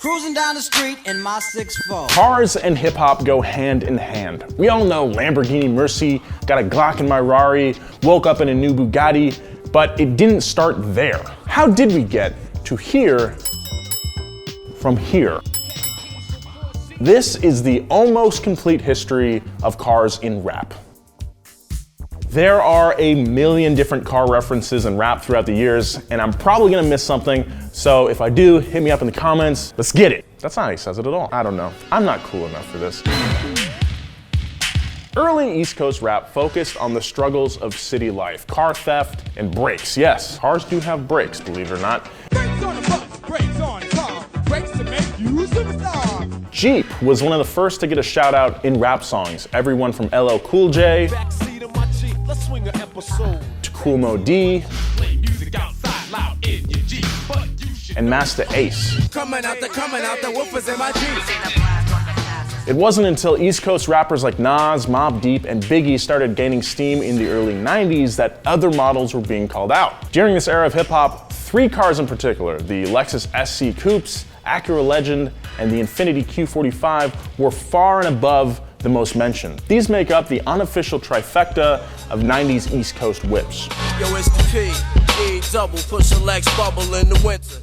Cruising down the street in my 6'4". Cars and hip-hop go hand in hand. We all know Lamborghini Mercy, got a Glock in my Rari, woke up in a new Bugatti, but it didn't start there. How did we get to here from here? This is the almost complete history of cars in rap. There are a million different car references in rap throughout the years, and I'm probably gonna miss something, so if I do, hit me up in the comments. Let's get it. That's not how he says it at all. I don't know. I'm not cool enough for this. Early East Coast rap focused on the struggles of city life, car theft, and brakes. Yes, cars do have brakes, believe it or not. Brakes on the bus, brakes on the car, brakes to make you a superstar. Jeep was one of the first to get a shout out in rap songs. Everyone from LL Cool J to Kool Moe Dee and Master Ace. It wasn't until East Coast rappers like Nas, Mobb Deep, and Biggie started gaining steam in the early 90s that other models were being called out. During this era of hip-hop, three cars in particular, the Lexus SC Coupes, Acura Legend, and the Infiniti Q45 were far and above the most mentioned. These make up the unofficial trifecta of 90s East Coast whips. Yo, it's the P, E double, push a Lex bubble in the winter.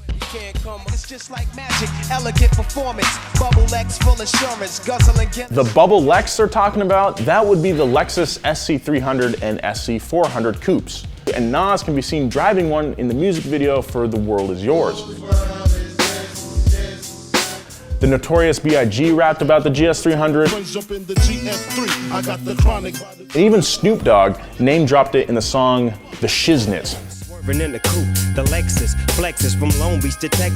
It's just like magic, elegant performance, bubble Lex full assurance, guzzling get. The Bubble Lex they're talking about, that would be the Lexus SC300 and SC400 coupes. And Nas can be seen driving one in the music video for The World Is Yours. The Notorious B.I.G. rapped about the GS300. And even Snoop Dogg name dropped it in the song The Shiznit.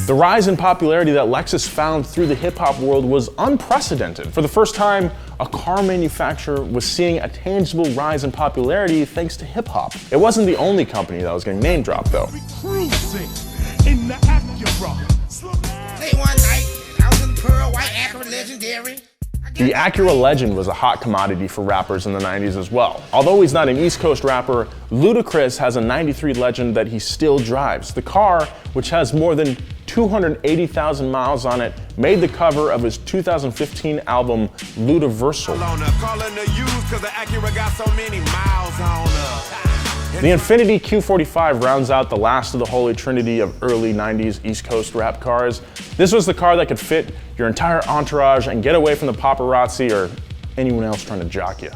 The rise in popularity that Lexus found through the hip-hop world was unprecedented. For the first time, a car manufacturer was seeing a tangible rise in popularity thanks to hip-hop. It wasn't the only company that was getting name dropped though. The Acura Legend was a hot commodity for rappers in the 90s as well. Although he's not an East Coast rapper, Ludacris has a 93 Legend that he still drives. The car, which has more than 280,000 miles on it, made the cover of his 2015 album, Ludaversal. The Infiniti Q45 rounds out the last of the holy trinity of early 90s East Coast rap cars. This was the car that could fit your entire entourage and get away from the paparazzi or anyone else trying to jock you.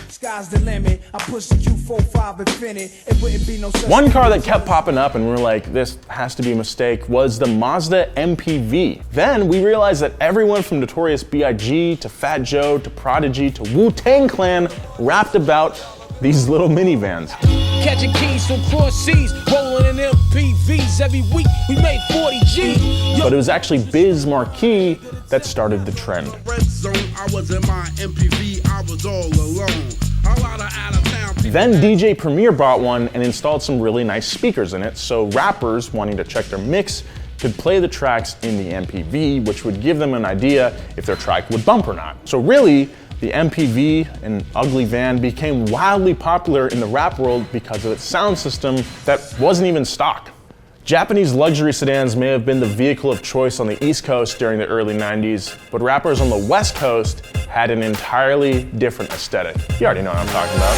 Sky's the limit. I push the Q45 Infinity. It wouldn't be no such. One car that kept popping up and we were like, this has to be a mistake, was the Mazda MPV. Then we realized that everyone from Notorious B.I.G. to Fat Joe to Prodigy to Wu-Tang Clan rapped about these little minivans. Catching keys from cross seas, rolling in MPVs every week. We made 40 G. But it was actually Biz Markie that started the trend. Then DJ Premier bought one and installed some really nice speakers in it, so rappers wanting to check their mix could play the tracks in the MPV, which would give them an idea if their track would bump or not. So really, the MPV, an ugly van, became wildly popular in the rap world because of its sound system that wasn't even stock. Japanese luxury sedans may have been the vehicle of choice on the East Coast during the early 90s, but rappers on the West Coast had an entirely different aesthetic. You already know what I'm talking about.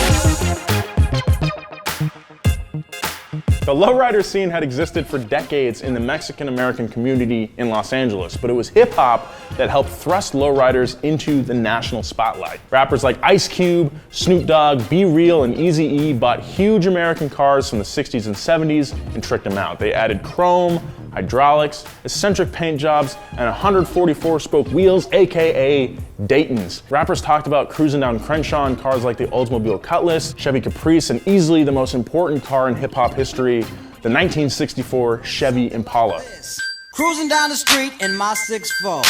The lowrider scene had existed for decades in the Mexican-American community in Los Angeles, but it was hip-hop that helped thrust lowriders into the national spotlight. Rappers like Ice Cube, Snoop Dogg, Be Real, and Eazy-E bought huge American cars from the 60s and 70s and tricked them out. They added chrome, hydraulics, eccentric paint jobs, and 144-spoke wheels, aka Daytons. Rappers talked about cruising down Crenshaw in cars like the Oldsmobile Cutlass, Chevy Caprice, and easily the most important car in hip-hop history, the 1964 Chevy Impala. Cruising down the street in my 6'4".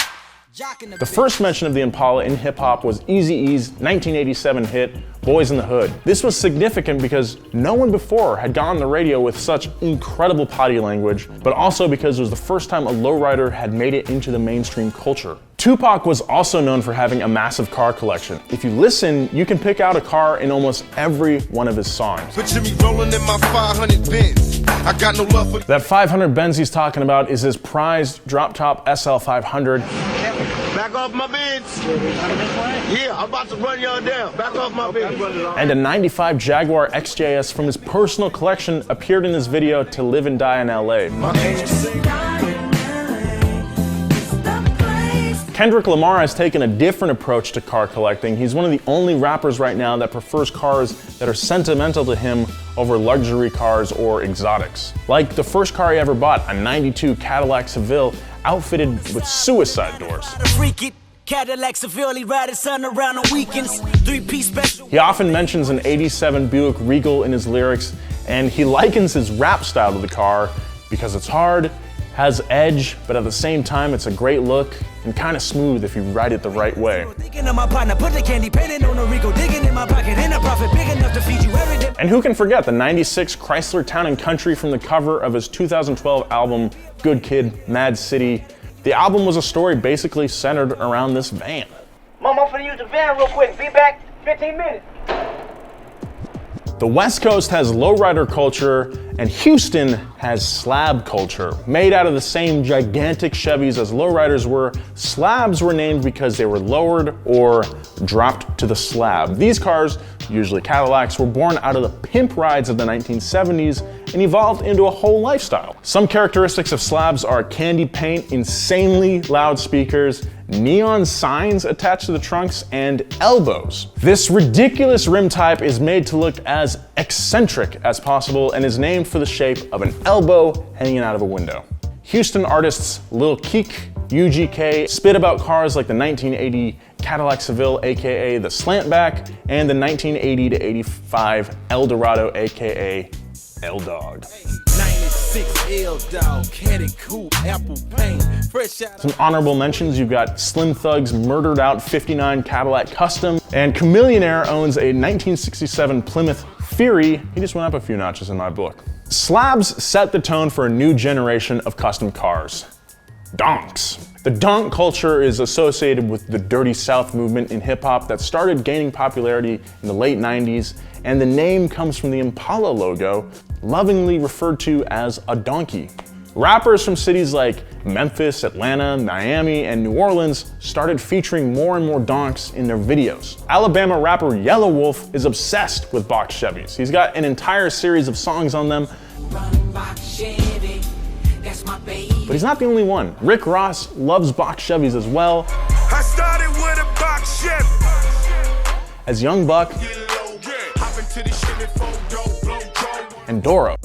The first mention of the Impala in hip-hop was Eazy-E's 1987 hit, Boys in the Hood. This was significant because no one before had gone on the radio with such incredible potty language, but also because it was the first time a lowrider had made it into the mainstream culture. Tupac was also known for having a massive car collection. If you listen, you can pick out a car in almost every one of his songs. Picture me rolling in my 500 Benz. I got no love for That 500 Benz he's talking about is his prized drop-top SL 500. Back off my Benz. Yeah, I'm about to run y'all down. Back off my Benz. And a 95 Jaguar XJS from his personal collection appeared in his video To Live and Die in LA. Kendrick Lamar has taken a different approach to car collecting. He's one of the only rappers right now that prefers cars that are sentimental to him over luxury cars or exotics. Like the first car he ever bought, a 92 Cadillac Seville outfitted with suicide doors. Cadillac severely riding sun around on weekends. 3-piece special. He often mentions an 87 Buick Regal in his lyrics, and he likens his rap style to the car because it's hard, has edge, but at the same time it's a great look and kind of smooth if you ride it the right way. And who can forget the 96 Chrysler Town & Country from the cover of his 2012 album, Good Kid, Mad City. The album was a story basically centered around this van. Mom, I'm finna use the van real quick. Be back 15 minutes. The West Coast has lowrider culture, and Houston has slab culture. Made out of the same gigantic Chevys as lowriders were, slabs were named because they were lowered or dropped to the slab. These cars, usually Cadillacs, were born out of the pimp rides of the 1970s and evolved into a whole lifestyle. Some characteristics of slabs are candy paint, insanely loud speakers, neon signs attached to the trunks, and elbows. This ridiculous rim type is made to look as eccentric as possible and is named for the shape of an elbow hanging out of a window. Houston artists Lil Keek, UGK spit about cars like the 1980 Cadillac Seville, aka the Slantback, and the 1980 to 85 Eldorado, aka L-Dog. 96 L-Dog, caddy coupe, apple paint, fresh out. Some honorable mentions, you've got Slim Thug's murdered out 59 Cadillac Custom, and Chameleonaire owns a 1967 Plymouth Fury. He just went up a few notches in my book. Slabs set the tone for a new generation of custom cars. Donks. The donk culture is associated with the Dirty South movement in hip-hop that started gaining popularity in the late 90s, and the name comes from the Impala logo, lovingly referred to as a donkey. Rappers from cities like Memphis, Atlanta, Miami, and New Orleans started featuring more and more donks in their videos. Alabama rapper Yellow Wolf is obsessed with box Chevys. He's got an entire series of songs on them. But he's not the only one. Rick Ross loves box Chevys as well. I started with a box Chevy. As Young Buck and Doro.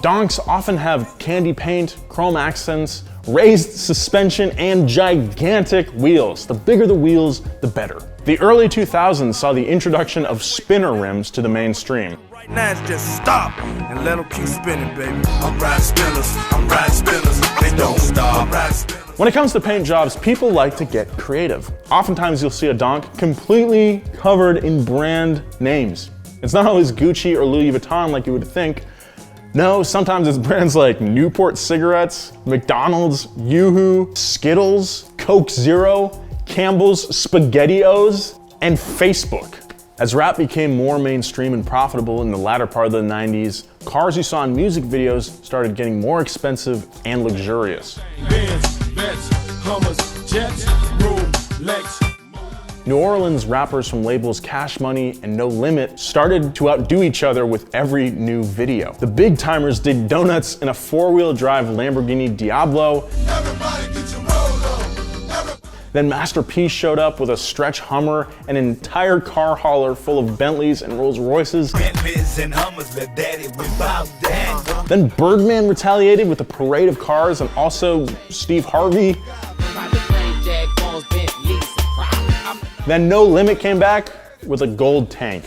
Donks often have candy paint, chrome accents, raised suspension, and gigantic wheels. The bigger the wheels, the better. The early 2000s saw the introduction of spinner rims to the mainstream. Right now it's just stop and let them keep spinning, baby. I'm riding spinners, they don't stop. When it comes to paint jobs, people like to get creative. Oftentimes you'll see a donk completely covered in brand names. It's not always Gucci or Louis Vuitton like you would think. No, sometimes it's brands like Newport cigarettes, McDonald's, Yoo-Hoo, Skittles, Coke Zero, Campbell's SpaghettiOs, and Facebook. As rap became more mainstream and profitable in the latter part of the 90s, cars you saw in music videos started getting more expensive and luxurious. New Orleans rappers from labels Cash Money and No Limit started to outdo each other with every new video. The big timers did donuts in a four-wheel drive Lamborghini Diablo. Then Master P showed up with a stretch Hummer, an entire car hauler full of Bentleys and Rolls Royces. Then Birdman retaliated with a parade of cars and also Steve Harvey. Then No Limit came back with a gold tank.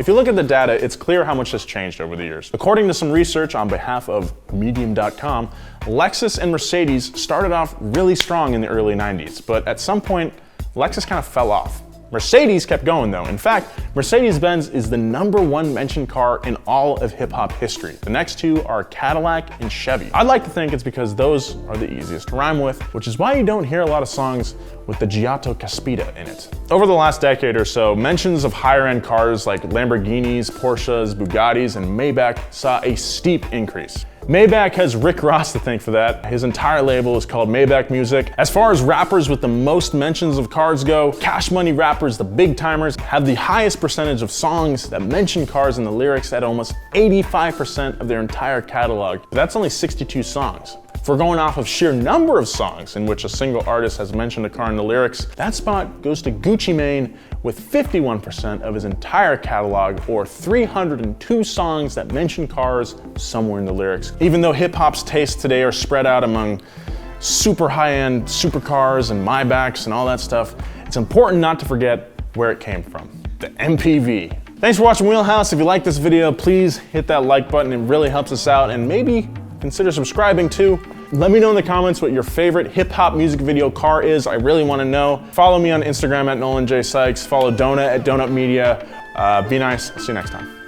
If you look at the data, it's clear how much has changed over the years. According to some research on behalf of Medium.com, Lexus and Mercedes started off really strong in the early 90s, but at some point, Lexus kind of fell off. Mercedes kept going though. In fact, Mercedes-Benz is the #1 mentioned car in all of hip-hop history. The next two are Cadillac and Chevy. I'd like to think it's because those are the easiest to rhyme with, which is why you don't hear a lot of songs with the Giotto Caspita in it. Over the last decade or so, mentions of higher-end cars like Lamborghinis, Porsches, Bugattis, and Maybach saw a steep increase. Maybach has Rick Ross to thank for that. His entire label is called Maybach Music. As far as rappers with the most mentions of cars go, Cash Money rappers, the big timers, have the highest percentage of songs that mention cars in the lyrics at almost 85% of their entire catalog. But that's only 62 songs. If we're going off of sheer number of songs in which a single artist has mentioned a car in the lyrics, that spot goes to Gucci Mane with 51% of his entire catalog, or 302 songs that mention cars somewhere in the lyrics. Even though hip-hop's tastes today are spread out among super high-end supercars and Maybachs and all that stuff, it's important not to forget where it came from, the MPV. Thanks for watching WheelHouse. If you like this video, please hit that like button. It really helps us out, and maybe consider subscribing too. Let me know in the comments what your favorite hip-hop music video car is. I really want to know. Follow me on Instagram at Nolan J. Sykes. Follow Donut at Donut Media. Be nice. See you next time.